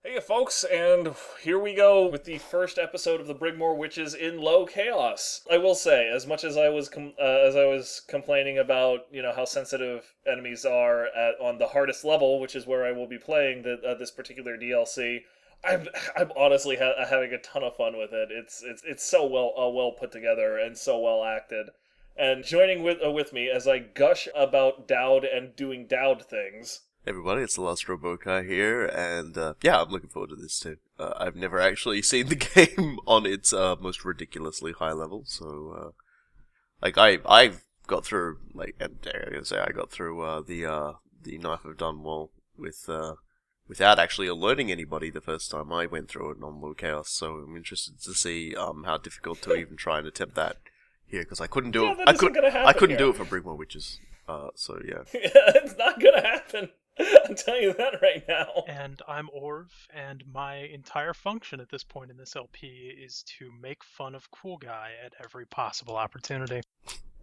Hey folks, and here we go with the first episode of the Brigmore Witches in Low Chaos. I will say, as much as I was complaining about how sensitive enemies are on the hardest level, which is where I will be playing this particular DLC, I'm honestly having a ton of fun with it. It's so well put together and so well acted. And joining with me as I gush about Dowd and doing Dowd things. Hey everybody, it's the Last Robokai here, and yeah, I'm looking forward to this too. I've never actually seen the game on its most ridiculously high level, so I got through and I'm gonna say I got through the Knife of Dunwall without actually alerting anybody the first time I went through it on Low Chaos. So I'm interested to see how difficult to even try and attempt that here, because I couldn't do Yeah, it. that isn't gonna happen I couldn't here. do it for Brigmore Witches. So yeah. It's not gonna happen. I'm telling you that right now. And I'm Orv, and my entire function at this point in this LP is to make fun of Cool Guy at every possible opportunity.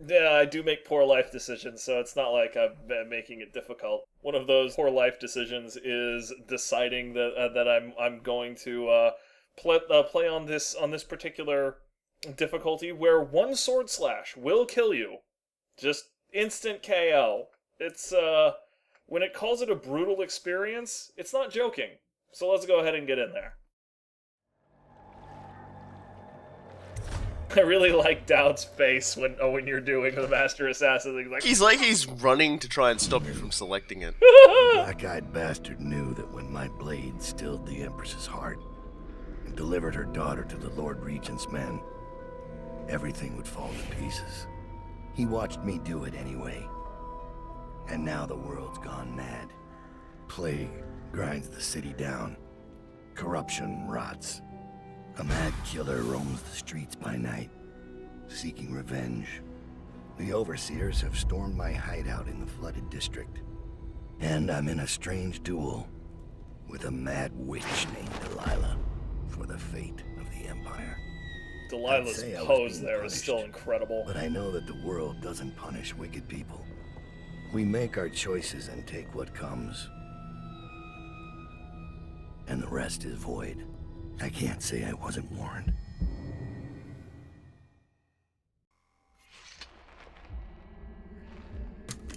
Yeah, I do make poor life decisions, so it's not like I'm making it difficult. One of those poor life decisions is deciding that I'm going to play on this particular difficulty where one sword slash will kill you, just instant KO. It's when it calls it a brutal experience, it's not joking. So let's go ahead and get in there. I really like Dowd's face when you're doing the Master Assassin. He's running to try and stop you from selecting it. The black-eyed bastard knew that when my blade stilled the Empress's heart and delivered her daughter to the Lord Regent's men, everything would fall to pieces. He watched me do it anyway. And now the world's gone mad. Plague grinds the city down. Corruption rots. A mad killer roams the streets by night, seeking revenge. The overseers have stormed my hideout in the flooded district. And I'm in a strange duel with a mad witch named Delilah for the fate of the Empire. Delilah's I'd say I was pose being there is still punished, incredible. But I know that the world doesn't punish wicked people. We make our choices and take what comes. And the rest is void. I can't say I wasn't warned.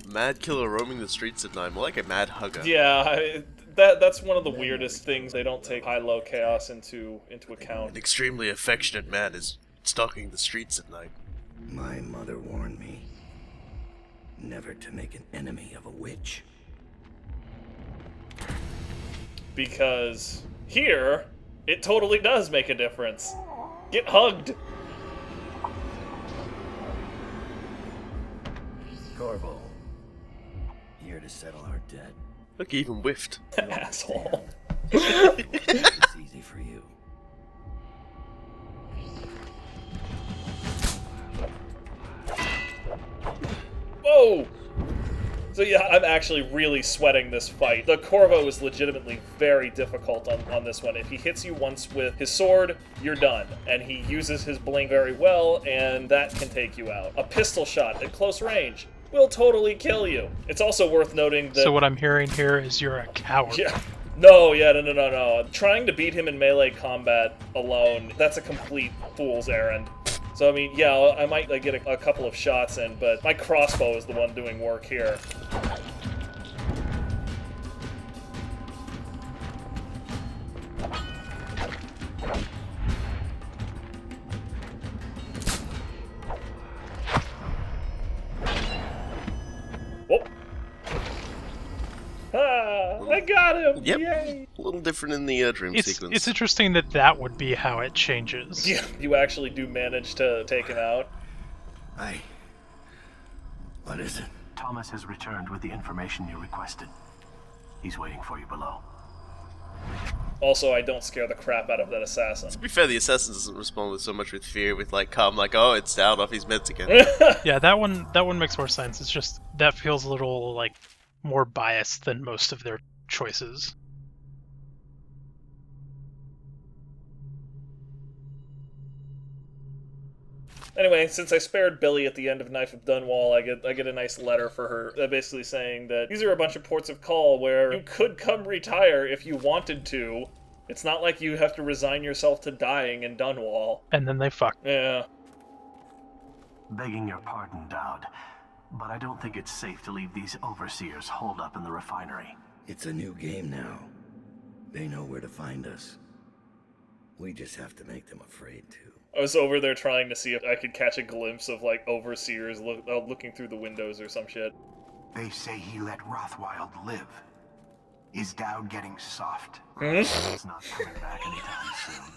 Mad killer roaming the streets at night, more like a mad hugger. Yeah, that's one of the weirdest things. They don't take high-low chaos into account. An extremely affectionate man is stalking the streets at night. My mother warned me never to make an enemy of a witch. Because here, it totally does make a difference. Get hugged! Corvo, here to settle our debt. Look, he even whiffed. Asshole. It's easy for you. Whoa! So yeah, I'm actually really sweating this fight. The Corvo is legitimately very difficult on this one. If he hits you once with his sword, you're done. And he uses his bling very well, and that can take you out. A pistol shot at close range will totally kill you. It's also worth noting that... So what I'm hearing here is you're a coward. Yeah. No. Trying to beat him in melee combat alone, that's a complete fool's errand. So, I mean, yeah, I might get a couple of shots in, but my crossbow is the one doing work here. Whoop. Ah, I got him! Yep. Yay! A little different in the dream sequence. It's interesting that would be how it changes. Yeah, you actually do manage to take him out. What is it? Thomas has returned with the information you requested. He's waiting for you below. Also, I don't scare the crap out of that assassin. To be fair, the assassin doesn't respond with so much with fear, with calm, oh, it's down off his meds again. Yeah, that one makes more sense. It's just that feels a little more biased than most of their choices. Anyway, since I spared Billy at the end of Knife of Dunwall, I get a nice letter for her, basically saying that these are a bunch of ports of call where you could come retire if you wanted to, It's not like you have to resign yourself to dying in Dunwall. And then they fuck. Yeah. Begging your pardon, Dowd, but I don't think it's safe to leave these overseers holed up in the refinery. It's a new game now. They know where to find us. We just have to make them afraid to. I was over there trying to see if I could catch a glimpse of, like, overseers looking through the windows or some shit. They say he let Rothwild live. Is Dowd getting soft? It's not coming back anytime soon.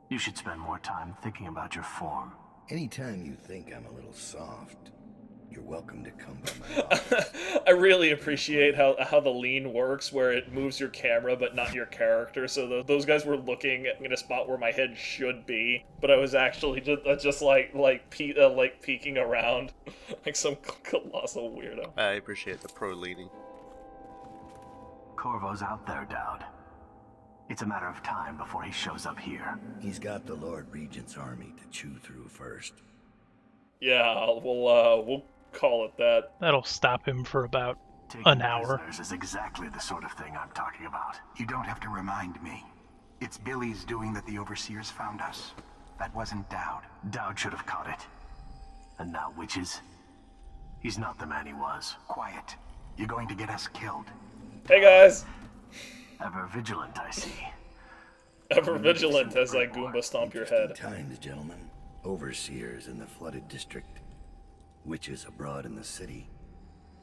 You should spend more time thinking about your form. Anytime you think I'm a little soft, you're welcome to come by my office. I really appreciate how the lean works, where it moves your camera but not your character. So those guys were looking in a spot where my head should be, but I was actually just peeking around like some colossal weirdo. I appreciate the pro leaning. Corvo's out there, Dowd. It's a matter of time before he shows up here. He's got the Lord Regent's army to chew through first. Yeah, we'll call it that. That'll stop him for about Taking an hour. prisoners is exactly the sort of thing I'm talking about. You don't have to remind me. It's Billy's doing that the Overseers found us. That wasn't Dowd. Dowd should have caught it. And now witches? He's not the man he was. Quiet. You're going to get us killed. Hey guys! Ever vigilant, I see. Ever vigilant as I Goomba stomp your head. Times, gentlemen. Overseers in the flooded district. Witches abroad in the city.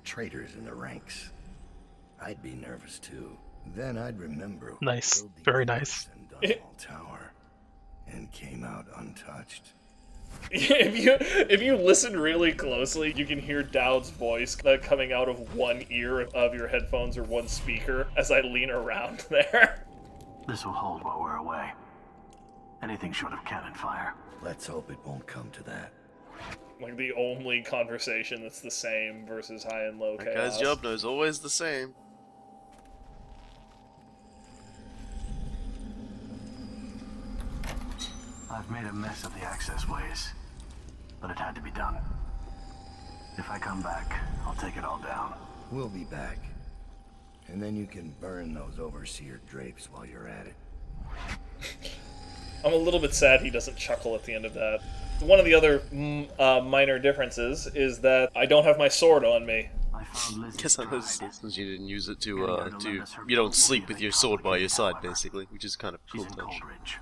Traitors in the ranks. I'd be nervous too. Then I'd remember who Nice. killed the Very Empress nice. in Dunwall Tower and came out untouched. If you listen really closely, you can hear Dowd's voice coming out of one ear of your headphones or one speaker as I lean around there. This will hold while we're away. Anything short of cannon fire. Let's hope it won't come to that. Like the only conversation that's the same versus high and low That chaos. guy's job is always the same. I've made a mess of the access ways, but it had to be done. If I come back, I'll take it all down. We'll be back. And then you can burn those overseer drapes while you're at it. I'm a little bit sad he doesn't chuckle at the end of that. One of the other minor differences is that I don't have my sword on me. I found Lizzy's Guess I pride. noticed this since you didn't use it to you don't sleep with your sword by your side, basically, which is kind of cool. She's in Coldridge.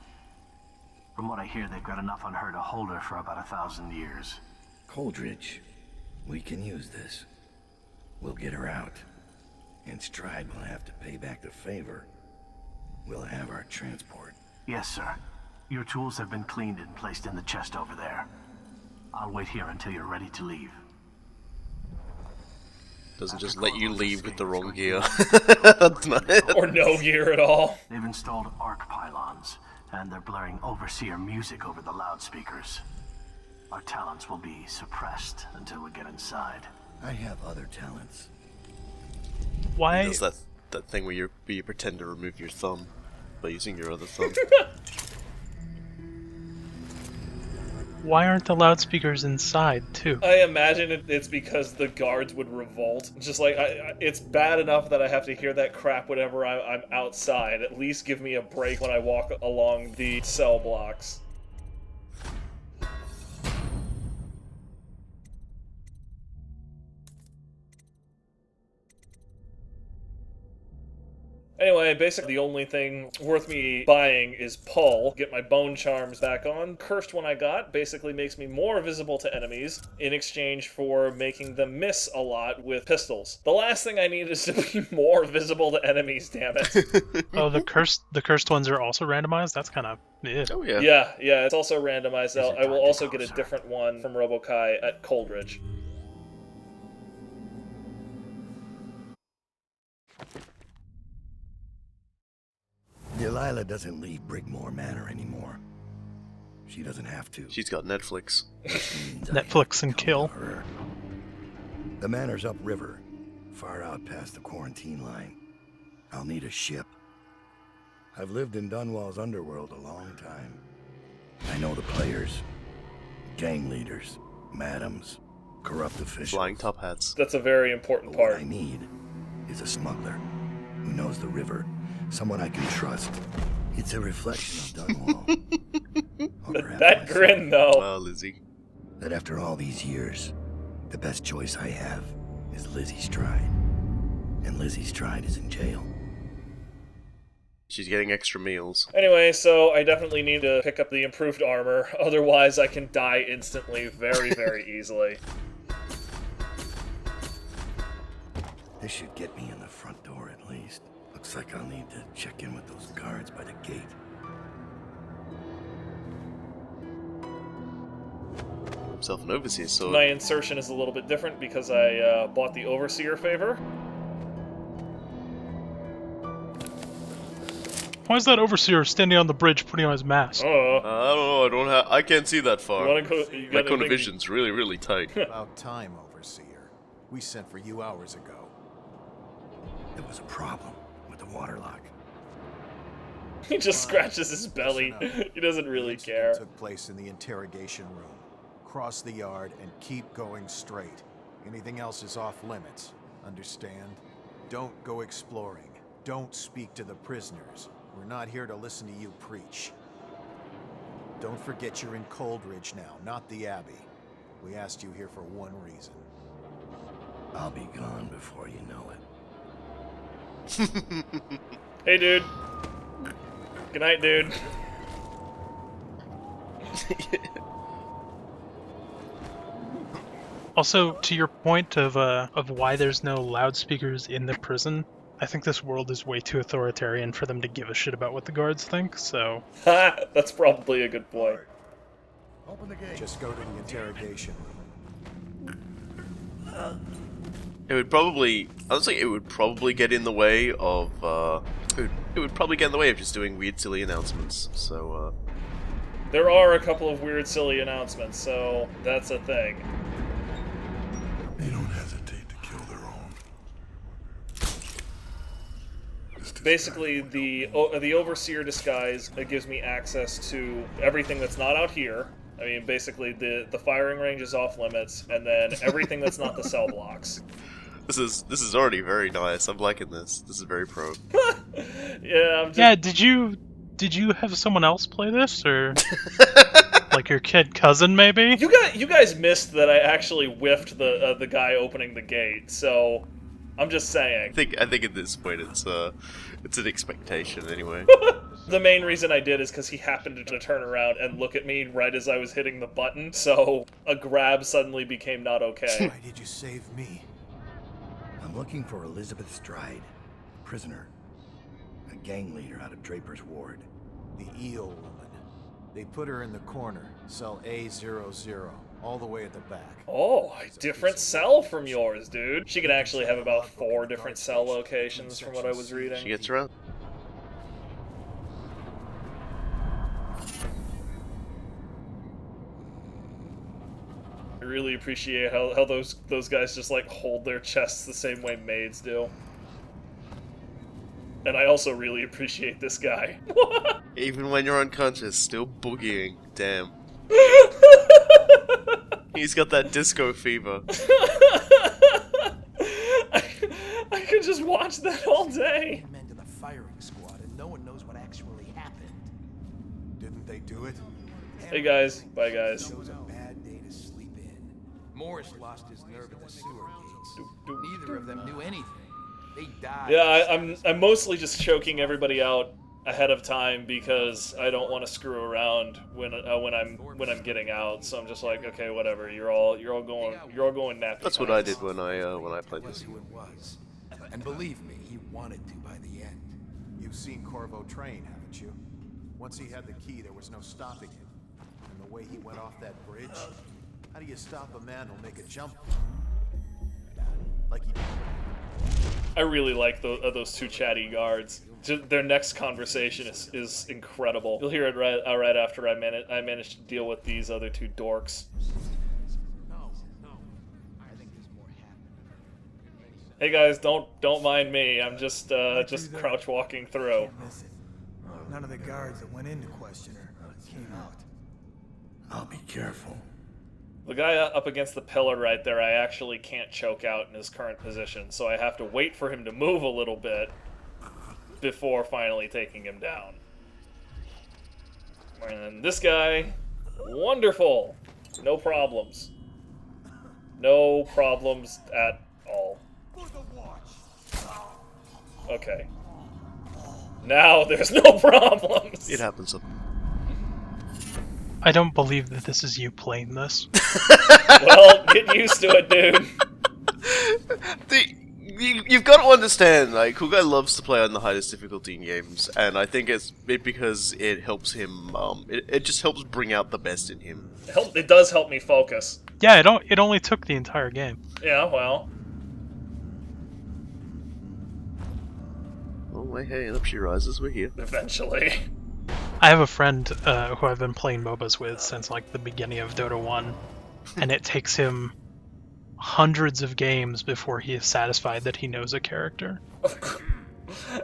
From what I hear, they've got enough on her to hold her for about 1,000 years. Coldridge, we can use this. We'll get her out. And Stride will have to pay back the favor. We'll have our transport. Yes, sir. Your tools have been cleaned and placed in the chest over there. I'll wait here until you're ready to leave. Doesn't After just let you Corvo's leave escape, with the it's wrong going to gear. be That's not it. Or no gear at all. They've installed arc pylons, and they're blaring Overseer music over the loudspeakers. Our talents will be suppressed until we get inside. I have other talents. Why? There's that thing where you pretend to remove your thumb by using your other thumb. Why aren't the loudspeakers inside too? I imagine it's because the guards would revolt. Just like, it's bad enough that I have to hear that crap whenever I'm outside. At least give me a break when I walk along the cell blocks. Anyway, basically the only thing worth me buying is Pull, get my bone charms back on. Cursed one I got basically makes me more visible to enemies in exchange for making them miss a lot with pistols. The last thing I need is to be more visible to enemies, damn it. Oh, the cursed ones are also randomized? That's kind of it. Oh yeah. Yeah, it's also randomized. Is it I will also get a tactical, sir? different one from Robokai at Coldridge. Delilah doesn't leave Brigmore Manor anymore. She doesn't have to. She's got Netflix. Means I Netflix and come kill. to her. The manor's upriver, far out past the quarantine line. I'll need a ship. I've lived in Dunwall's underworld a long time. I know the players, gang leaders, madams, corrupt officials. Flying top hats. That's a very important But what part. I need is a smuggler who knows the river Someone I can trust. It's a reflection of Dunwall. Or perhaps That myself. grin, though. Wow, Lizzy. That after all these years, the best choice I have is Lizzy Stride. And Lizzy Stride is in jail. She's getting extra meals. Anyway, so I definitely need to pick up the improved armor, otherwise I can die instantly very, very easily. This should get me in the front door at least. Looks like I'll need to check in with those guards by the gate. Himself an overseer sword. My insertion is a little bit different because I bought the Overseer favor. Why is that overseer standing on the bridge putting on his mask? Oh, I don't know, I don't have. I can't see that far. you wanna go, you My got cone of anything- vision's really, really tight. About time, Overseer. We sent for you hours ago. There was a problem with the waterlock. He just scratches his belly. He doesn't really The care. incident took place in the interrogation room. Cross the yard and keep going straight. Anything else is off limits. Understand? Don't go exploring. Don't speak to the prisoners. We're not here to listen to you preach. Don't forget you're in Coldridge now, not the Abbey. We asked you here for one reason. I'll be gone before you know it. Hey, dude. Good night, dude. Also, to your point of why there's no loudspeakers in the prison, I think this world is way too authoritarian for them to give a shit about what the guards think, so... Ha! That's probably a good point. Open the gate. Just go to the interrogation room. It would probably, honestly, it would probably get in the way of, it would probably get in the way of just doing weird, silly announcements, so, There are a couple of weird, silly announcements, so that's a thing. They don't hesitate to kill their own. Basically, the Overseer disguise gives me access to everything that's not out here. I mean, basically, the firing range is off limits, and then everything that's not the cell blocks. this is already very nice. I'm liking this. This is very pro. Yeah, I'm just... Yeah, did you have someone else play this, or... like your kid cousin, maybe? You guys missed that I actually whiffed the guy opening the gate, so I'm just saying. I think at this point it's an expectation anyway. The main reason I did is because he happened to turn around and look at me right as I was hitting the button, so a grab suddenly became not okay. Why did you save me? I'm looking for Elizabeth Stride, prisoner. A gang leader out of Draper's Ward. The eel woman. They put her in the corner, cell A00, all the way at the back. Oh, a different cell from yours, dude. She can actually have about 4 different cell locations from what I was reading. She gets around. I really appreciate how those guys just like hold their chests the same way maids do. And I also really appreciate this guy. Even when you're unconscious, still boogieing. Damn. He's got that disco fever. I could just watch that all day. Men to the firing squad, and no one knows what actually happened. Didn't they do it? Hey guys, bye guys. It was a bad day to sleep in. Morris lost his nerve at the sewer gates. Neither of them knew anything. They died. Yeah, I'm mostly just choking everybody out ahead of time because I don't want to screw around when I'm getting out. So I'm just like, okay, whatever. You're all going nappy. That's what I did when I played That's this. who it was. And believe me, he wanted to by the end. You've seen Corvo train, haven't you? Once he had the key, there was no stopping him. And the way he went off that bridge, how do you stop a man who'll make a jump? Like he did. I really like those two chatty guards. Their next conversation is incredible. You'll hear it right after I managed to deal with these other two dorks. No. I think there's more happening. Hey guys, don't mind me. I'm just crouch walking through. Miss it. None of the guards that went in to question her came out. I'll be careful. The guy up against the pillar right there, I actually can't choke out in his current position, so I have to wait for him to move a little bit. before finally taking him down. And this guy, wonderful. No problems. No problems at all. Okay. Now there's no problems. It happens. I don't believe that this is you playing this. Well, get used to it, dude. You've got to understand, like, Kugai loves to play on the highest difficulty in games, and I think it's because it helps him, it just helps bring out the best in him. It does help me focus. Yeah, it only took the entire game. Yeah, well. Oh, wait, hey, and up she rises, we're here. Eventually. I have a friend who I've been playing MOBAs with since like the beginning of Dota 1, and it takes him hundreds of games before he is satisfied that he knows a character.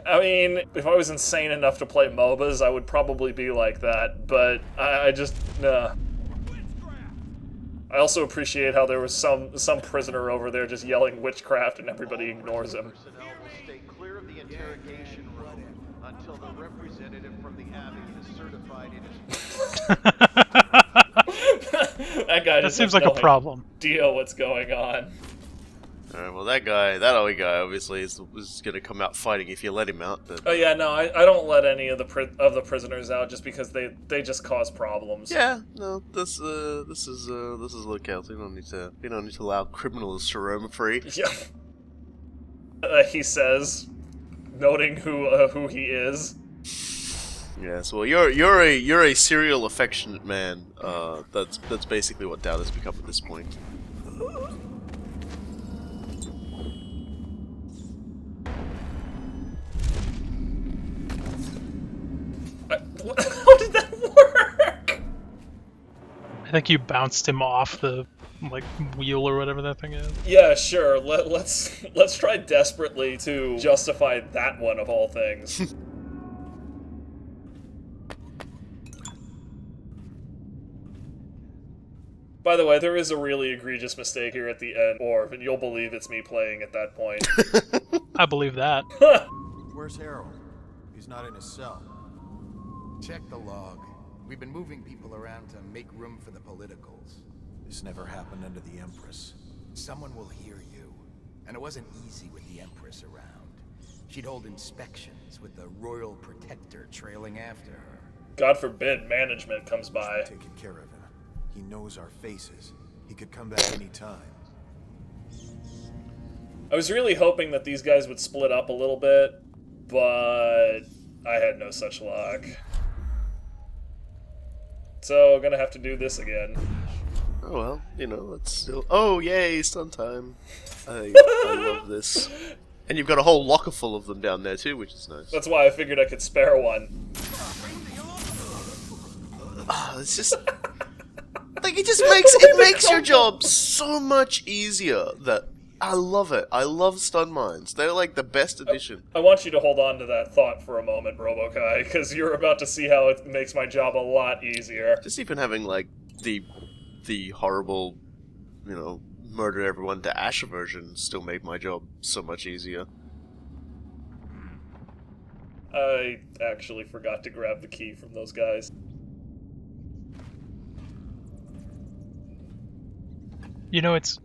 I mean, if I was insane enough to play MOBAs, I would probably be like that, but I just, nah. I also appreciate how there was some prisoner over there just yelling witchcraft and everybody ignores him. Personnel will stay clear of the interrogation room until the representative from the Abbey is certified it is. That guy That seems like a problem. Idea what's going on. Alright, well that other guy obviously is gonna come out fighting if you let him out. But... Oh yeah, no, I don't let any of the prisoners out just because they just cause problems. Yeah, no, this is locales. We don't need to allow criminals to roam free. Yeah. He says, noting who he is. Yes, well, you're a serial affectionate man. That's basically what Doubt has become at this point. How did that work? I think you bounced him off the like wheel or whatever that thing is. Yeah, sure. Let's try desperately to justify that one of all things. By the way, there is a really egregious mistake here at the end, Orv, and you'll believe it's me playing at that point. I believe that. Where's Harold? He's not in his cell. Check the log. We've been moving people around to make room for the politicals. This never happened under the Empress. Someone will hear you. And it wasn't easy with the Empress around. She'd hold inspections with the Royal Protector trailing after her. God forbid management comes by. Taking care of him. He knows our faces. He could come back any time. I was really hoping that these guys would split up a little bit, but I had no such luck. So, gonna have to do this again. Oh well, you know, it's still... Oh, yay, stun time. I love this. And you've got a whole locker full of them down there too, which is nice. That's why I figured I could spare one. It's just... Like, it makes your job so much easier that... I love it. I love stun mines. They're like the best addition. I want you to hold on to that thought for a moment, Robokai, because you're about to see how it makes my job a lot easier. Just even having, like, the horrible, you know, murder everyone to ash version still made my job so much easier. I actually forgot to grab the key from those guys. You know, it's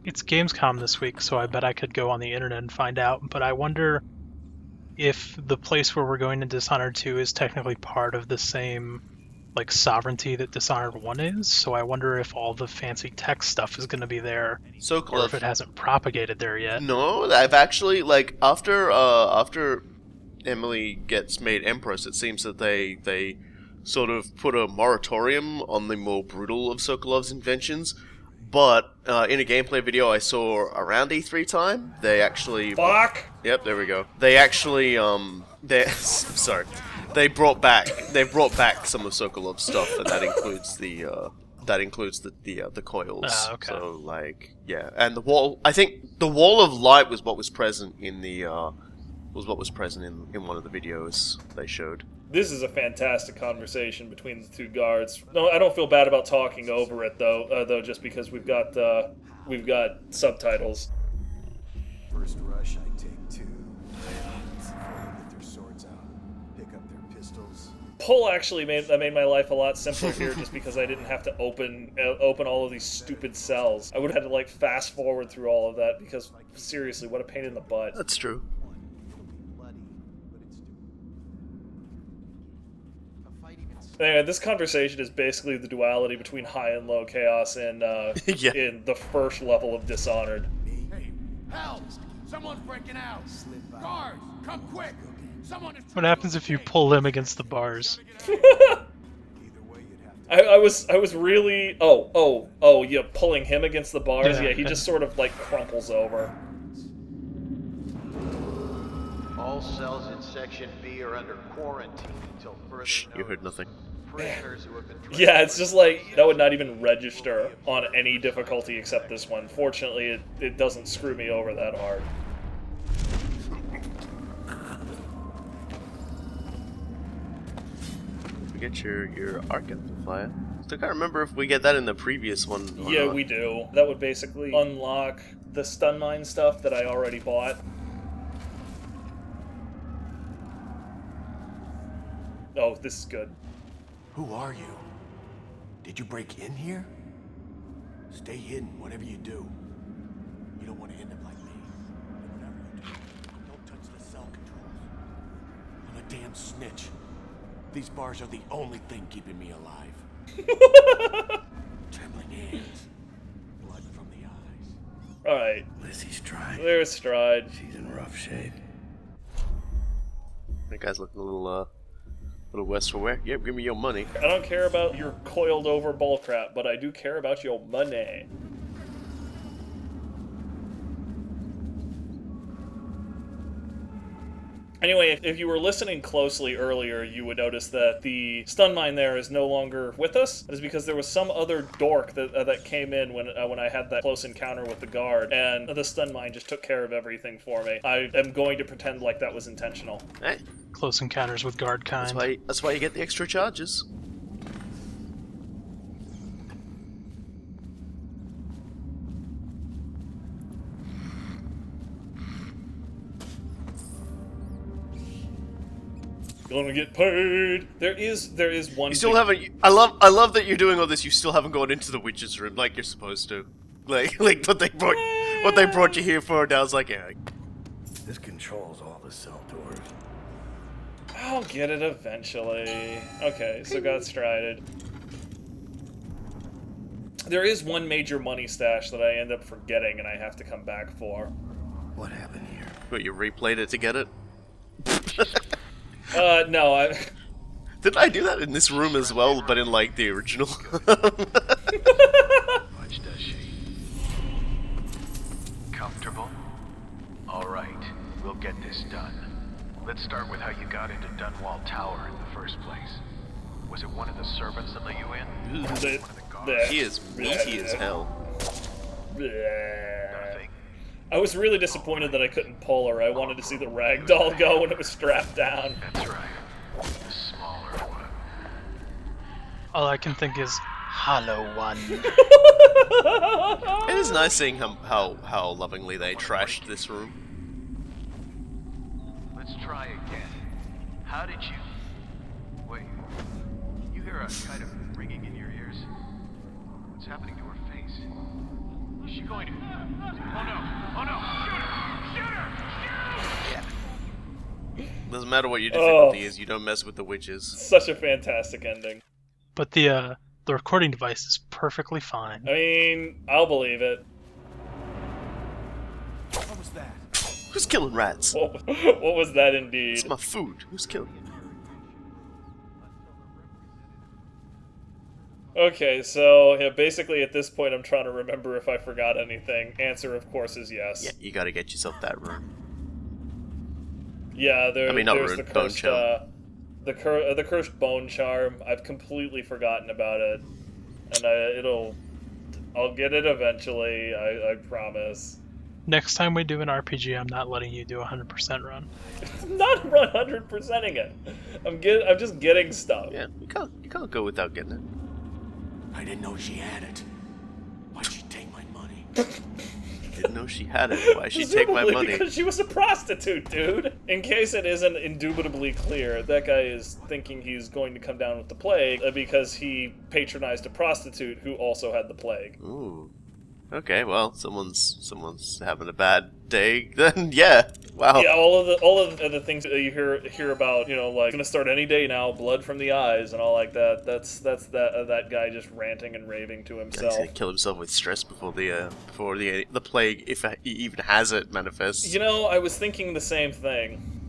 Gamescom this week, so I bet I could go on the internet and find out, but I wonder if the place where we're going to Dishonored 2 is technically part of the same, like, sovereignty that Dishonored 1 is, so I wonder if all the fancy tech stuff is going to be there, or if it hasn't propagated there yet. No, I've actually, like, after Emily gets made Empress, it seems that they sort of put a moratorium on the more brutal of Sokolov's inventions. But in a gameplay video I saw around E3 time, they actually... Fuck! Yep, there we go. They actually, sorry. They brought back some of Sokolov's stuff, and that includes the coils. Ah, okay. So, like, yeah. And the wall... I think the wall of light was what was present in the, in one of the videos they showed. This is a fantastic conversation between the two guards. No, I don't feel bad about talking over it though, just because we've got subtitles. First rush, I take 2. If I get their pistols. Pull actually made my life a lot simpler here, just because I didn't have to open all of these stupid cells. I would have had to like fast forward through all of that, because seriously, what a pain in the butt. That's true. Anyway, this conversation is basically the duality between high and low chaos in Yeah. in the first level of Dishonored. Hey, help! Someone's breaking out! Guards, come quick! Someone is What happens if you pull him against the bars? I was really yeah, pulling him against the bars. Yeah, he just sort of like crumples over. All cells in Section B are under quarantine until further Shh, you heard notice. nothing. Prisoners who have been Yeah, it's just like that would not even register on any difficulty except this one. Fortunately, it doesn't screw me over that hard. We get your arc amplifier. Still can't remember if we get that in the previous one. Or Yeah, not. we do. That would basically unlock the stun mine stuff that I already bought. Oh, this is good. Who are you? Did you break in here? Stay hidden, whatever you do. You don't want to end up like me. Whatever you do, don't touch the cell controls. I'm a damn snitch. These bars are the only thing keeping me alive. Trembling hands. Blood from the eyes. Alright. Lizzy's trying. There's Stride. She's in rough shape. That guy's looking a little worse for wear. Yep, give me your money. I don't care about your coiled over bullcrap, but I do care about your money. Anyway, if you were listening closely earlier, you would notice that the stun mine there is no longer with us. That is because there was some other dork that came in when I had that close encounter with the guard, and the stun mine just took care of everything for me. I am going to pretend like that was intentional. Hey, Close encounters with guard kind. that's why you get the extra charges. Gonna get paid. There is one. You still haven't. I love that you're doing all this. You still haven't gone into the witch's room like you're supposed to. Like what they brought you here for. And I was like, yeah. This controls all the cell doors. I'll get it eventually. Okay, so got strided. There is one major money stash that I end up forgetting and I have to come back for. What happened here? But you replayed it to get it. No, I... Didn't I do that in this room as well, but in, like, the original? Much does she? Comfortable? Alright, we'll get this done. Let's start with how you got into Dunwall Tower in the first place. Was it one of the servants that let you in? Or one of the guards? He is meaty as hell. Nothing. I was really disappointed that I couldn't pull her. I wanted to see the ragdoll go when it was strapped down. That's right. The smaller one. All I can think is hollow one. It is nice seeing how lovingly they trashed this room. Let's try again. How did you... Wait. You hear a kind of ringing in your ears? What's happening to her face? Is she going to... Oh no! Oh no! Shoot her! Shoot her! Yeah. Doesn't matter what your difficulty is, you don't mess with the witches. Such a fantastic ending. But the recording device is perfectly fine. I mean, I'll believe it. What was that? Who's killing rats? What was that indeed? It's my food. Who's killing it? Okay, so yeah, basically at this point I'm trying to remember if I forgot anything. Answer, of course, is yes. Yeah, you gotta get yourself that room. Yeah, there's not the rune, bone cursed, charm. the cursed bone charm. I've completely forgotten about it, and I'll get it eventually. I promise. Next time we do an RPG, I'm not letting you do a 100% run. Not 100%ing it. I'm just getting stuff. Yeah, you can't go without getting it. I didn't know she had it. Why'd she take my money? Didn't didn't know she had it. Why'd she take my money? Because she was a prostitute, dude. In case it isn't indubitably clear, that guy is thinking he's going to come down with the plague because he patronized a prostitute who also had the plague. Ooh. Okay, well, someone's having a bad day. Then yeah, wow. Yeah, all of the things that you hear about, you know, like gonna start any day now, blood from the eyes and all like that. That's that guy just ranting and raving to himself. He's gonna kill himself with stress before the plague, if he even has it, manifests. You know, I was thinking the same thing.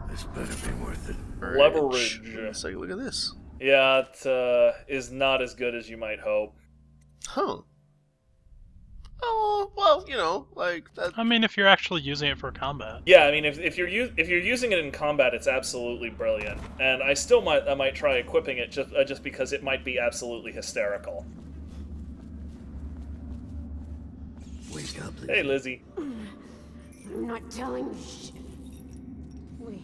This better be worth it. Leverage. Let's take a look at this. Yeah, it is not as good as you might hope. Huh. Oh, well, you know, like that. I mean, if you're actually using it for combat. Yeah, I mean, if you're using it in combat, it's absolutely brilliant, and I might try equipping it just because it might be absolutely hysterical. Wake up, Lizzy. Hey, Lizzy. I'm not telling you shit. Wait.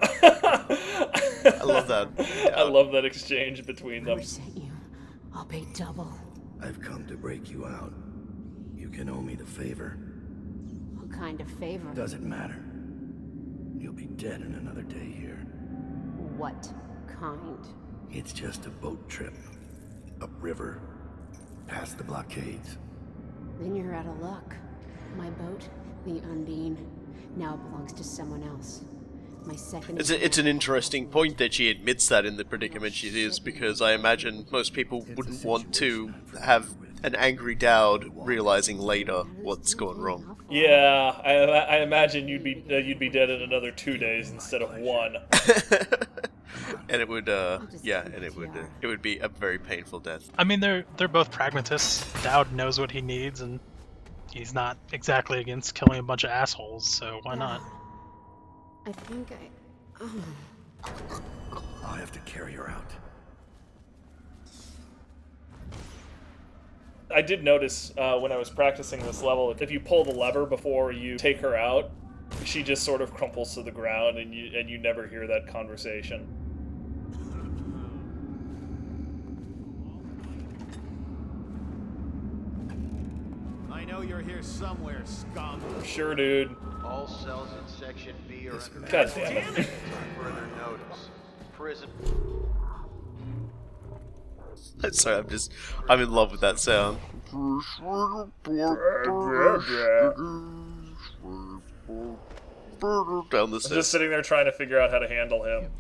I love that. I love that exchange between them. Whoever sent you, I'll pay double. I've come to break you out. You can owe me the favor. What kind of favor? Doesn't matter. You'll be dead in another day here. What kind? It's just a boat trip. Upriver. Past the blockades. Then you're out of luck. My boat, the Undine, now belongs to someone else. My second. It's an interesting point that she admits that in the predicament she is, because I imagine most people wouldn't want to have an angry Dowd realizing later what's gone wrong. Yeah, I imagine you'd be dead in another 2 days instead of 1. And it would, it would be a very painful death. I mean, they're both pragmatists. Dowd knows what he needs, and he's not exactly against killing a bunch of assholes, so why not? I think I'll have to carry her out. I did notice when I was practicing this level, if you pull the lever before you take her out, she just sort of crumples to the ground, and you never hear that conversation. I know you're here somewhere, scum. Sure, dude. All cells in Section B are under God damn it. further notice. Prison. Sorry, I'm in love with that sound. Down the I'm stairs. just sitting there trying to figure out how to handle him.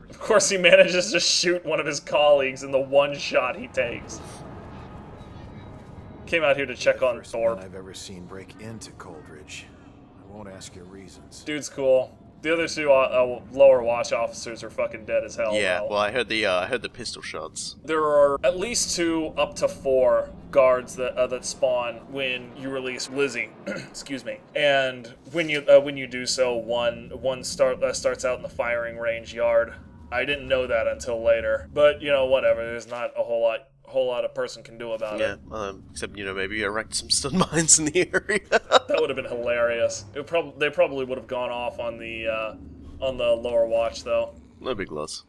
Of course, he manages to shoot one of his colleagues in the one shot he takes. Came out here to check on First Thorpe. man I've ever seen break into Coldridge. I won't ask your reasons. Dude's cool. The other two lower watch officers are fucking dead as hell. Yeah, though. well, I heard the pistol shots. There are at least 2, up to 4 guards that spawn when you release Lizzy. Excuse me. And when you do so, one starts out in the firing range yard. I didn't know that until later, but you know, whatever. There's not a whole lot a person can do about it. Yeah, except, you know, maybe erect some stun mines in the area. That would have been hilarious. They probably would have gone off on the lower watch though. No big loss.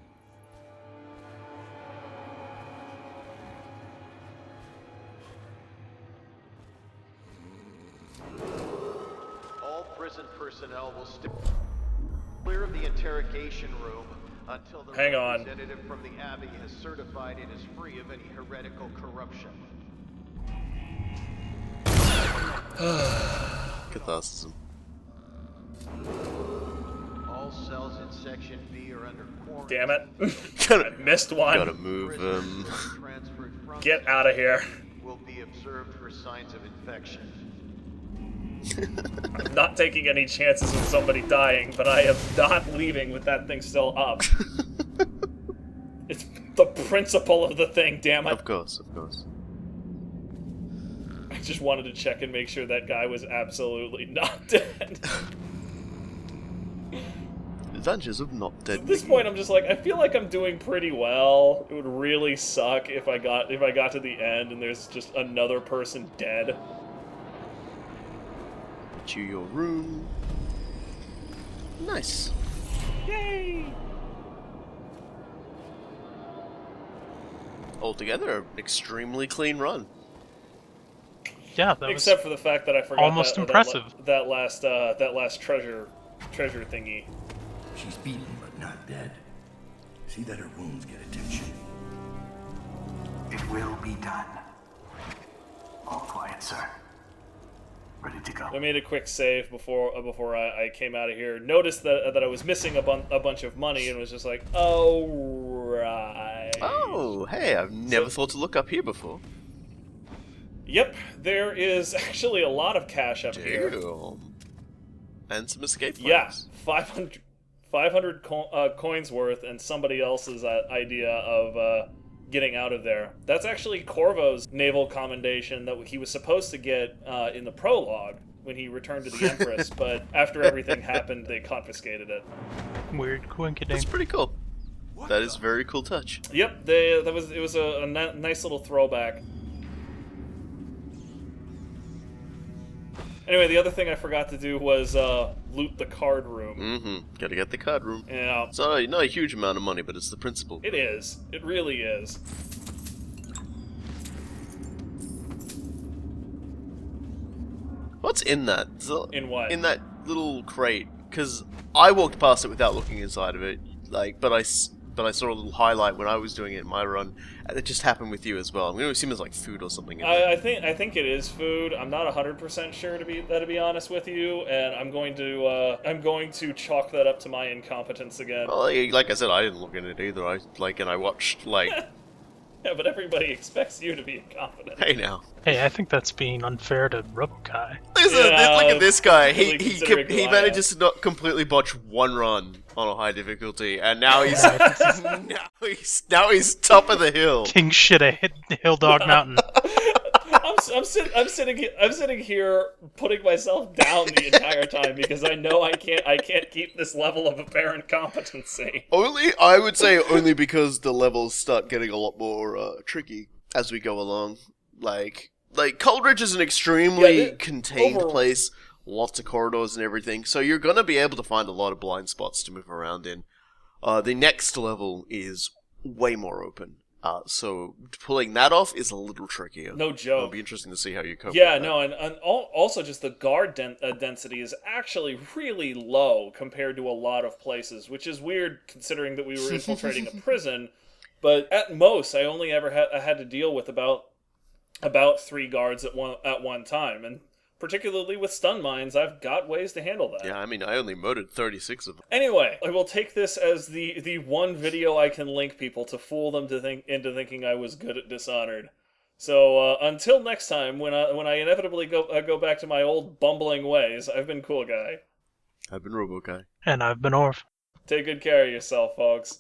All prison personnel will stay clear of the interrogation room until the Hang on. representative from the Abbey has certified it is free of any heretical corruption. Catharsis. All cells in Section B are under quarantine. Damn it! I missed one. Gotta move them. Transferred from Get out of here. will be observed for signs of infection. I'm not taking any chances with somebody dying, but I am not leaving with that thing still up. It's the principle of the thing, damn it. Of course, of course. I just wanted to check and make sure that guy was absolutely not dead. Adventures of Not Dead. At this point, I'm just like, I feel like I'm doing pretty well. It would really suck if I got to the end and there's just another person dead. To your room. Nice. Yay! Altogether, an extremely clean run. Yeah, that Except for the fact that I forgot almost impressive. That last treasure thingy. She's beaten but not dead. See that her wounds get attention. It will be done. All quiet, sir. Ready to go. I made a quick save before I came out of here. Noticed that I was missing a bunch of money and was just like, oh right. Oh, hey, I've never thought to look up here before. Yep, there is actually a lot of cash up here. And some escape plans. plans. Yeah, 500 coins worth, and somebody else's idea of getting out of there. That's actually Corvo's naval commendation that he was supposed to get in the prologue when he returned to the Empress, but after everything happened, they confiscated it. Weird coincidence. That's pretty cool. That is a very cool touch. Yep, it was a nice little throwback. Anyway, the other thing I forgot to do was loot the card room. Mm-hmm. Gotta get the card room. Yeah. It's not a huge amount of money, but it's the principle. It is. It really is. What's in that? In what? In that little crate. Because I walked past it without looking inside of it. But I saw a little highlight when I was doing it in my run. And it just happened with you as well. I'm going to assume it's like food or something. I think it is food. I'm not 100% sure to be honest with you, and I'm going to chalk that up to my incompetence again. Well, like I said, I didn't look in it either. I watched Yeah, but everybody expects you to be incompetent. Hey now. Hey, I think that's being unfair to Robokai. Look at this guy. Really He manages to not completely botch one run on a high difficulty, and now he's now he's top of the hill. King shit a Hill Dog Mountain. I'm sitting here putting myself down the entire time because I know I can't keep this level of apparent competency. I would say only because the levels start getting a lot more tricky as we go along. Like Coldridge is an extremely contained place, lots of corridors and everything, so you're gonna be able to find a lot of blind spots to move around in. The next level is way more open. So pulling that off is a little trickier. No joke. It'll be interesting to see how you cope with Yeah, that. no, and also just the guard density is actually really low compared to a lot of places, which is weird considering that we were infiltrating a prison. But at most, I only ever had to deal with about 3 guards at one time, and particularly with stun mines, I've got ways to handle that. Yeah, I mean, I only modded 36 of them. Anyway, I will take this as the one video I can link people to fool them into thinking I was good at Dishonored. So until next time, when I inevitably go back to my old bumbling ways, I've been Cool Guy. I've been RoboGuy. And I've been Orv. Take good care of yourself, folks.